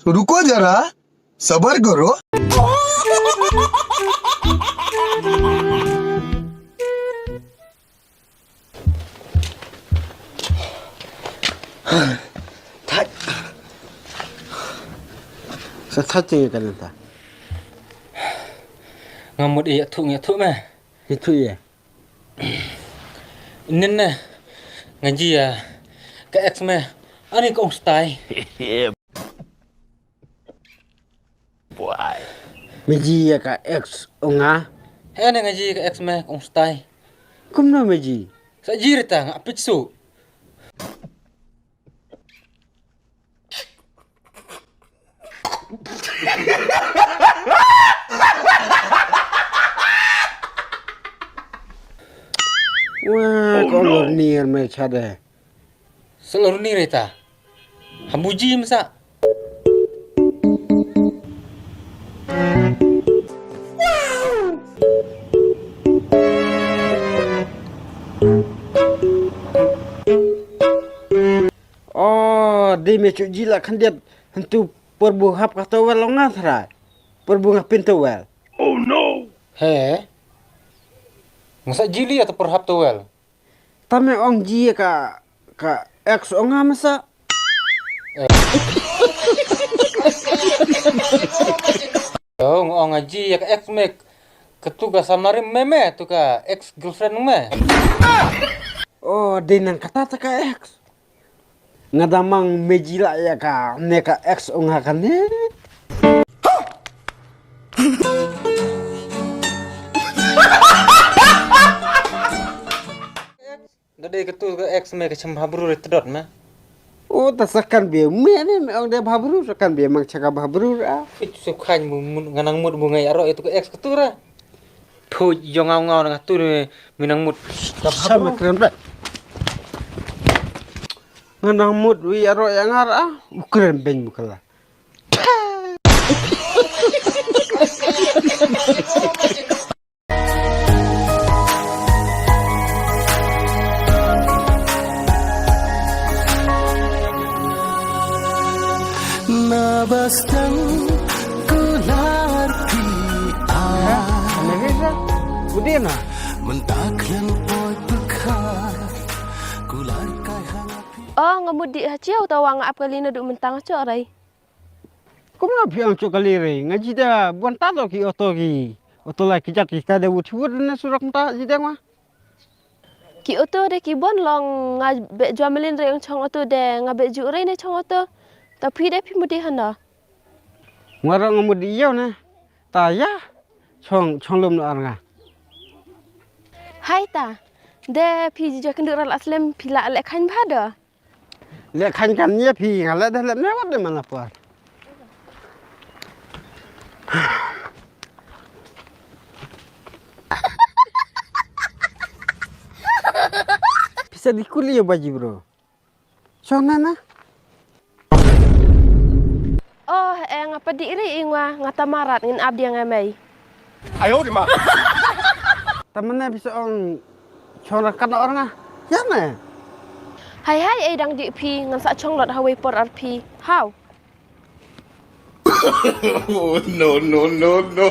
तो रुको जरा, सबर करो। Satu kan entah. Ngamut iya tu mah. Itu ya. Inin na ngaji ya ke ex mah. Ani kong stay. Meji ya ka ex onga. Ani ngaji ke ex mah kong stay. Kumno meji. Sa jirita ngapit su. Wah, kalau nier me chade. Seluruh ni reta. Hamuji masa. Oh, di me cuk jila kan dia hentu perbuhap kata wel longa thra. Perbuhap pintu wel. He. Ngasa jili atau perhap towel. Tame ong ji ka ex onga masa. Oh, ngong ngaji ya ke ex mek. Ketuga samarim meme tu ka ex girlfriend me. Oh, di nang kata ta ka ex. Ngadamang mejila ya ka ne ka ex onga kan ne. Dade ketu ka ex me ke cembabru retdot mah. Oh, tasakan be me ne ong de babru sakan be mang caka babru ah. Itu sukanya nganang mut bunga aro itu ke ex ketura. Thu ngau nang tu minang mut. Sama keren bet. Nganang mut wi aro yang ara keren ben bukala. Nabastan kular Nagisa, budi na. mentaklan oi bekar kular kai hangapi. Oh, ngemudi haciau tahu ngap kali na duk mentang cok rai. Kumna piang cuk kalire ngaji da buan tato ki oto ki. Oto la ki jati ka de wutu na surak mta jida ma. Ki oto de ki bon long ngabe juamelin re yang chong oto de ngabe ju re ne chong oto. Tapi de pi mudi hana. Ngara ngamudi yau na. Ta ya. Chong lum na nga. Hai ta. De pi ju kendur al aslem pila lek khan bhada. Le khan kan ye pi ngala da le ne wat de mana par. Bisa dikuli ya baji bro. Chong na. Oh, ngapa di ri ingwa ngata marat ngin abdi yang ngamai. Temennya bisa on corakan orang ah. Ya na. Hai dang di pi ngan sak chong lot hawe por RP. How? Oh, no. Oh, no.